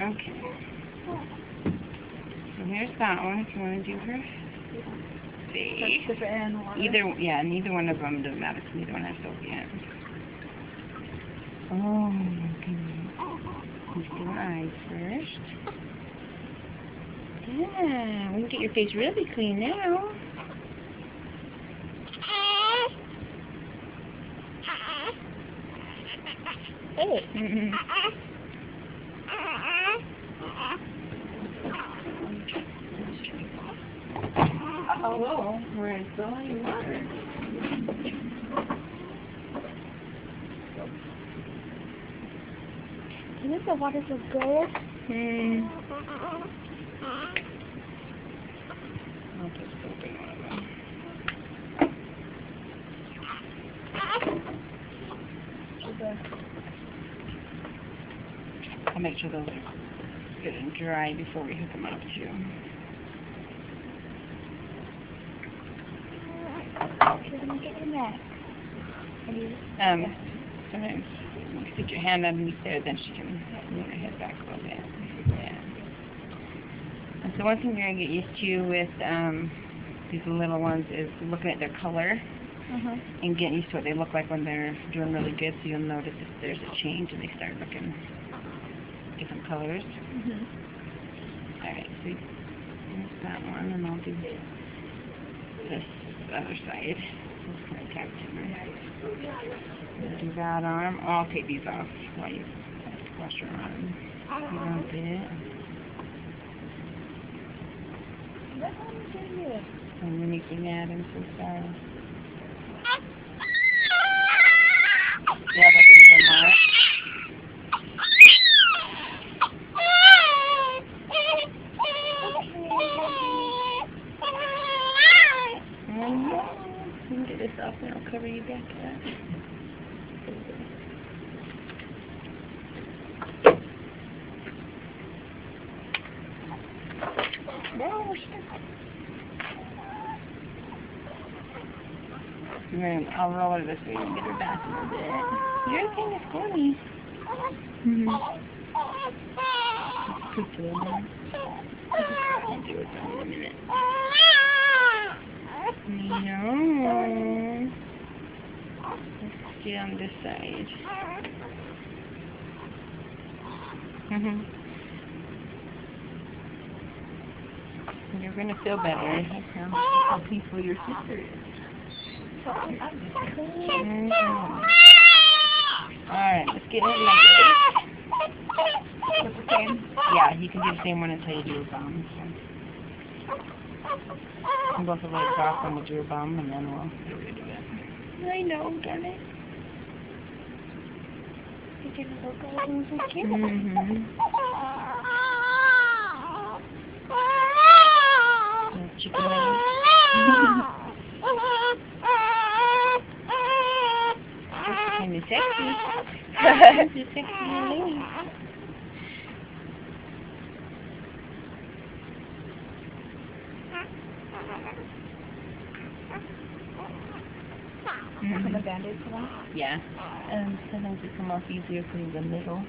Okay. So here's that one. If you want to do her face. Neither one of them doesn't matter because neither one has soap yet. Oh my goodness. Let's do her eyes first. Yeah, we can get your face really clean now. Hey. Oh, we're in flowing water. Isn't the water so good? I'll just open one of them. I'll make sure those are good and dry before we hook them up too. You're gonna get your neck. Sometimes you stick your hand underneath there, then she can move her head back a little bit. Yeah. And so one thing you're gonna get used to with these little ones is looking at their color. And getting used to what they look like when they're doing really good, so you'll notice if there's a change and they start looking different colors. Alright, so here's that one, and I'll do this other side. Just kind of tap to do that arm. I'll take these off while you wash your arm. You want it. I'm really mad, I'm so sorry. Yeah, that's even more. You can get this off and I'll cover you back up. And then I'll roll her this way and get her back a little bit. You're kind of funny. Put it in there. I'll do it in a minute. No. Let's get on this side. You're going to feel better. That's how peaceful your sister is. Alright, let's get her next. What's the same? Yeah, you can do the same one until you do your bum. And both the legs off when we do your bum, and then we'll get rid of it. I know, darn it. You can look all those so cute. Chicken wings. Kind of sexy. It's a sexy lady. Put a band-aid for that? Yeah. And sometimes they come off easier from the middle.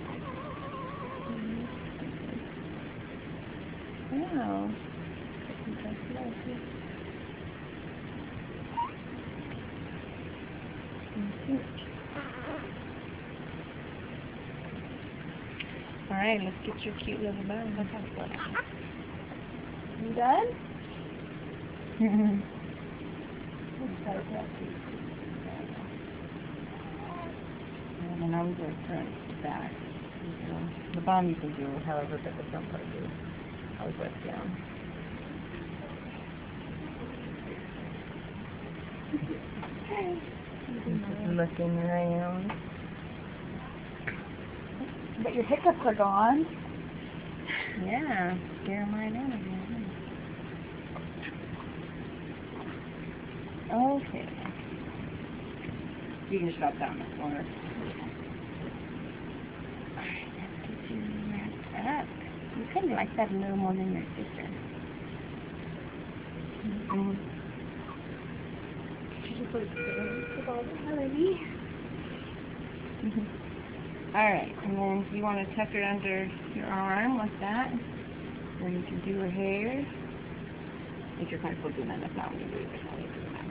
Wow. Alright, let's get your cute little bun. You done? And I'm going to turn it back. The bottom you can do however, but the front part you always let down. Just looking around. But your hiccups are gone. Yeah, scare them right out of you. Okay. You can just drop that in the corner. Alright, let's get you wrapped up. You kind of like that a little more than your sister. She just looks good with all the honey. Alright, and then if you want to tuck it under your arm like that, then you can do her hair. If you're comfortable doing that, if not, we can do it. If not, we can do that.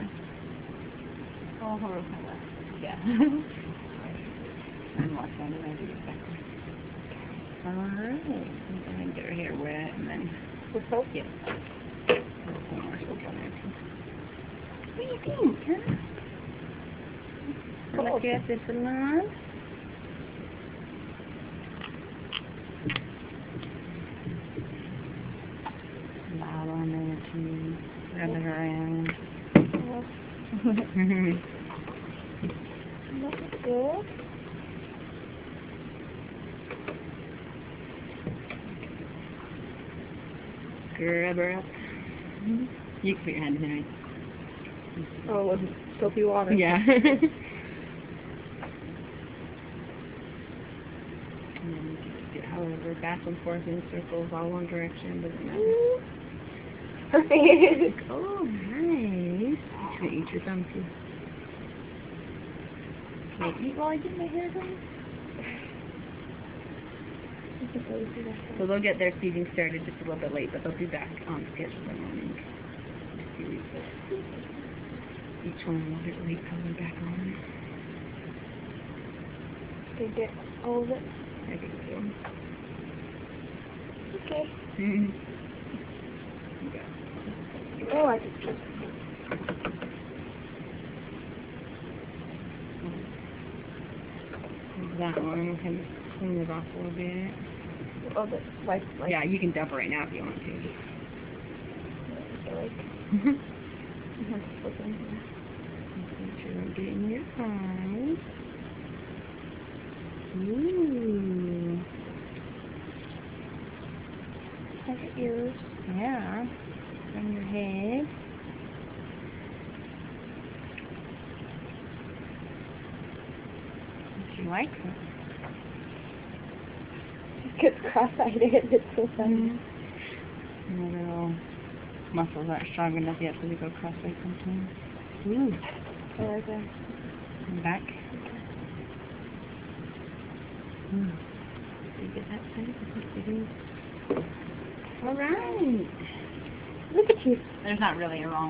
Oh, her color. Yeah. And watch that and I do it second. Alright. And then get her hair wet and then With soap? yeah. Some more soap on there too. What do you think, huh? Cool. Look at this salon. Loud on there too. Rub it around. Looks good. Scrub her up. You can put your hand in there. Right? Oh, with soapy water. Yeah. And then you can just get however back and forth in circles all one direction, doesn't matter. Perfect. Oh, nice. I'm gonna eat your thumb too. Can I eat while I get my hair done? So they'll get their feeding started just a little bit late, but they'll be back on schedule in the morning. Each one a little bit late, coming back on. They get all of it. I think so. Okay. Mm-hmm. Oh, I just That one can clean it off a little bit. oh, the like Yeah, you can dump it right now if you want to. like Make sure I'm getting your eyes. Ooh. have your ears. Yeah. On your head. She likes it. It gets cross-eyed. It's so funny. And the little muscles aren't strong enough yet, so they go cross-eyed sometimes. Ooh. I like that. And back. Ooh. You get that side? All right. Look at you. There's not really a wrong